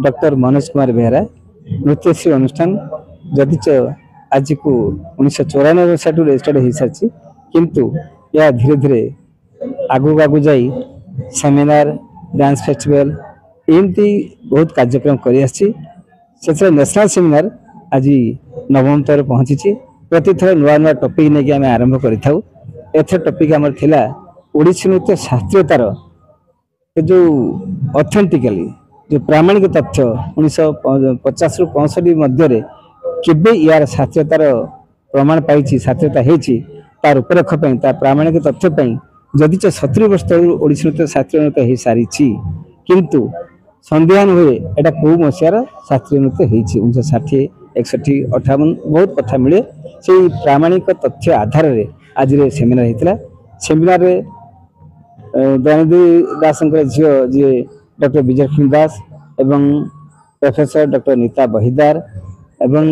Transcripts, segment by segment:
Doctor Manoj Kumar Behera नृत्यश्री अनुष्ठान जदिच आज को 1994 साल रजिस्टर्ड हो सारी किंतु यह धीरे धीरे आगू आगू जाई सेमिनार डांस फेस्टिवल एमती बहुत कार्यक्रम कर नेशनल सेमिनार आज नवम तर पहुंची प्रति थर नुआ नुआ टॉपिक नहीं आम आरंभ करूँ एथर टॉपिक आमर थिला ओडिसी नृत्य शास्त्रीयतार जो ऑथेंटिकली जो प्रामाणिक तथ्य 1950 रु 65 मध्य केबे यार शास्त्रीयतार प्रमाण पाई शास्त्रीयता होती तार उपलक्ष प्रामाणिक तथ्य जदि 70 वर्ष तक ओडिसी नृत्य शास्त्रीय नृत्य हो सारी किंतु संदेहान हुए एटा कौ मसीहार शास्त्रीय नृत्य होती 1960 61 58 बहुत कथा मिले से प्रामाणिक तथ्य आधार रे आज सेमिनार होता सेमिनार रे दयानिधि दास झील जी डॉक्टर विजयलक्ष्मी दास एवं प्रोफेसर डॉक्टर नीता बहिदार एवं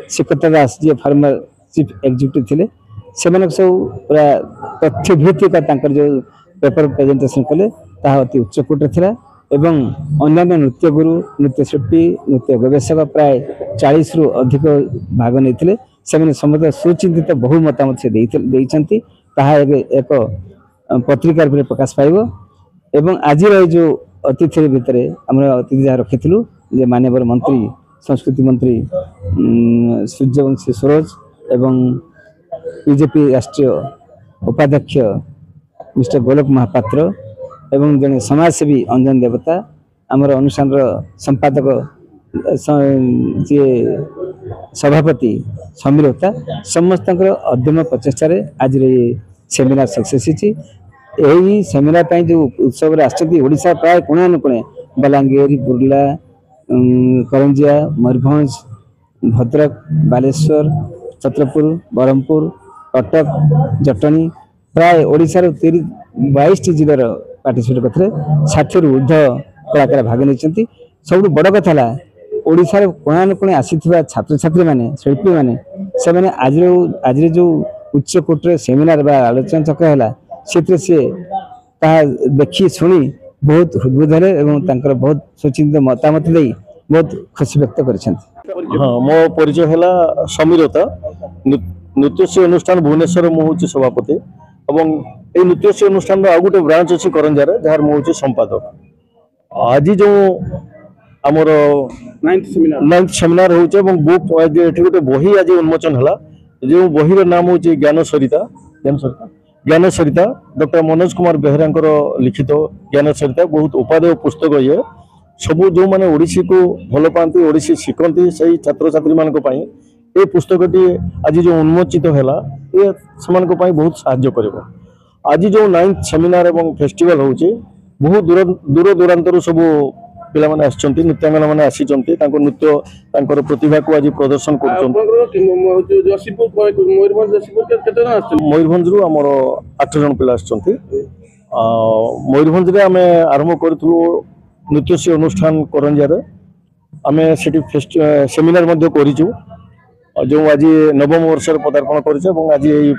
शिखता Das ji farmer chief executive थिले से सब पूरा तथ्य भित्तिक जो पेपर प्रेजेंटेशन कले अति उच्चकोट था एवं अन्य नृत्य गुरु नृत्यशिल्पी नृत्य गवेषक प्राय 40 रु अधिक भाग नहीं से समस्त सुचिंतित बहु मतामत से एक पत्रिका प्रकाश पाइब एवं आज जो अतिथि भितर आम अतिथि जहाँ रखी माननीय मंत्री संस्कृति मंत्री सूर्यवंशी सरोज एवं बीजेपी राष्ट्रीय उपाध्यक्ष मिस्टर गोलक महापात्र एवं जड़े समाजसेवी अंजन देवता आमर अनुष्ठान संपादक जी सभापति समीर होता समस्त अद्यम प्रचेषार आज सेमिनार सक्सेस यही सेमिनार जो उत्सव आशा प्राय कोणे अनुकोणे बलांगीर बुर्ला करंजिया मयूरभंज भद्रक बालेश्वर छत्रपुर बरहमपुर कटक जटनी प्राय ओडिशार 22 जिलार पार्टिसिपेट करते 60 रु ऊर्ध कलाकार भाग नहीं सब बड़ कथा ओडिशार कोणानुकोणे आसीथिबा छात्र छात्री माने शिल्पी माने से आज जो उच्च कोट्रे सेमिनार बा आलोचना चक्र है से देखी शुणी बहुत हृदबोध है बहुत सुचिंतित मतामत दे बहुत खुशी व्यक्त कर। हाँ मो परिचय है समीरता नृत्यश्री अनुष्ठान भुवनेश्वर मुझे सभापति एवं ये नृत्यश्री अनुष्ठान आ गोटे ब्रांच अच्छी करंजार जार मुझे संपादक आज जो आमर 9th सेमिनार होचे बुक गोटे बही आज उन्मोचन है जो बहीर नाम हूँ ज्ञान सरिता डॉक्टर मनोज कुमार बेहरा लिखित ज्ञान सरिता बहुत उपादेय पुस्तक ये सबू जो मैंने ओडिसी को भल पाती ओडिसी शिखती से छात्र छात्री मान ये पुस्तकटी आज जो उन्मोचित है ये से बहुत साहाय्य कर। आज जो 9th सेमिनार एवं फेस्टिवल होची बहुत दूर दूरांतर सबू पिला माने आछंती नृत्यांगना माने आसीचंती तांको नृत्य तांकर प्रतिभा को आज प्रदर्शन करछन। मयूरभंज रु हमर 8 जन पिला आछंती मयूरभंज रे हमें आरंभ करथु नृत्यश्री अनुष्ठान करंजार आमे सेठी सेमिनार मध्ये करिछु जो आज नवम वर्ष पदार्पण करिछु एवं आज एई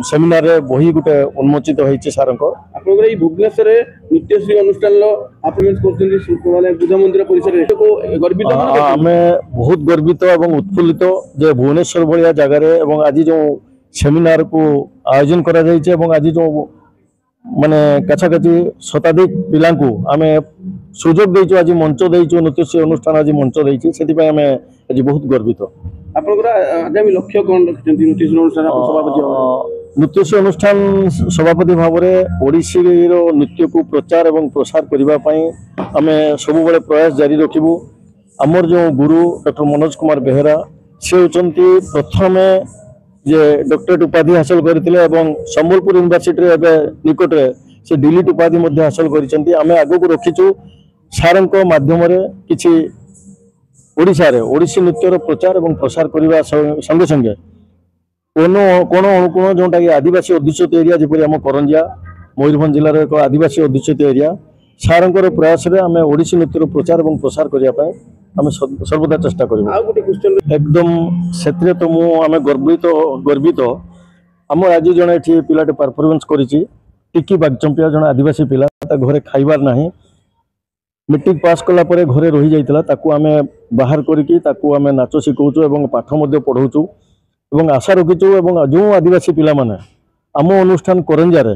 सेमिनार रे बही गुटे उन्मोचित होईचे सारंको आपनकर एई भुवनेश्वर रे नृत्यश्री अनुष्ठान लो परफॉर्मेंस करछन्ती माने बुद्ध मंदिर परिसर रे को गर्वित माने हमें बहुत गर्वित एवं उत्फुल्लित जे भुवनेश्वर भलिया जगह रे एवं आज जो सेमिनार को आयोजन करा जायचे एवं आज जो माने काछाकाछि शताधिक पिला को आमे सुजोग देइछु आज मंच देइछु नृत्यश्री अनुष्ठान आज मंच देइछि सेति पय आमे आज बहुत गर्वित। आपनकर आगामी लक्ष्य कोन रखछन्ती नृत्यश्री अनुष्ठान सभापति नृत्यश्री अनुष्ठान सभापति भाव में ओडिसी रो नृत्य को प्रचार एवं प्रसार करबा पई आमे सब बेले प्रयास जारी रखिबु। हमर जो गुरु डॉक्टर मनोज कुमार बेहरा से होचंती प्रथम जे डॉक्टरेट उपाधि हासिल करथिले एवं संबलपुर यूनिवर्सिटी रे एबे निकट रे से डिलीट उपाधि मध्ये हासिल करिसंती आमे आगो को रखिछु सारंको माध्यम रे किछि ओडिसा रे ओडिसी नृत्य रो प्रचार एवं प्रसार करबा संगे संगे कोण अनुकोण जोटा कि आदिवासी अध्युषित एरिया जपरी आम करंजिया मयूरभंज जिलार एक आदिवासी अध्युषित एरिया सारंकर प्रयास रे आमे ओडिसी नृत्य रो प्रचार एवं प्रसार करिया पाए आमे सर्वदा चेष्टा करिबो। आ गोटे क्वेश्चन एकदम सेत्रे तो मु आमे गर्वित आम आज जने एठी पिलाटे परफॉर्मेंस करिछि टिकी बागचंपिया जने आदिवासी पिला ता घरे खाइबार नाही मेट्रिक पास कला परे घरे रही जाइतिला ताकू आमे बाहर करिकी ताकू आमे नाच शिखौछु एवं पाठ मध्य पढ़ौछु एवं आशा रखिछु एवं जो आदिवासी पिला माने आम अनुष्ठान करंजारे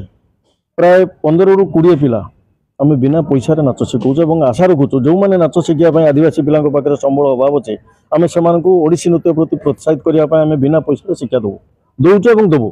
प्राय 15 रु 20 पिला आमे बिना पैसा रे नाच शिखौछु एवं आशा रखुछु जो माने नाच शिखिया पय आदिवासी पिला पाखे संबल अभाव अछि आमे सेमानकु ओडिसी नृत्य प्रति प्रोत्साहित करिया पय आमे बिना पैसा रे शिक्षा दउ दउछु एवं दबु।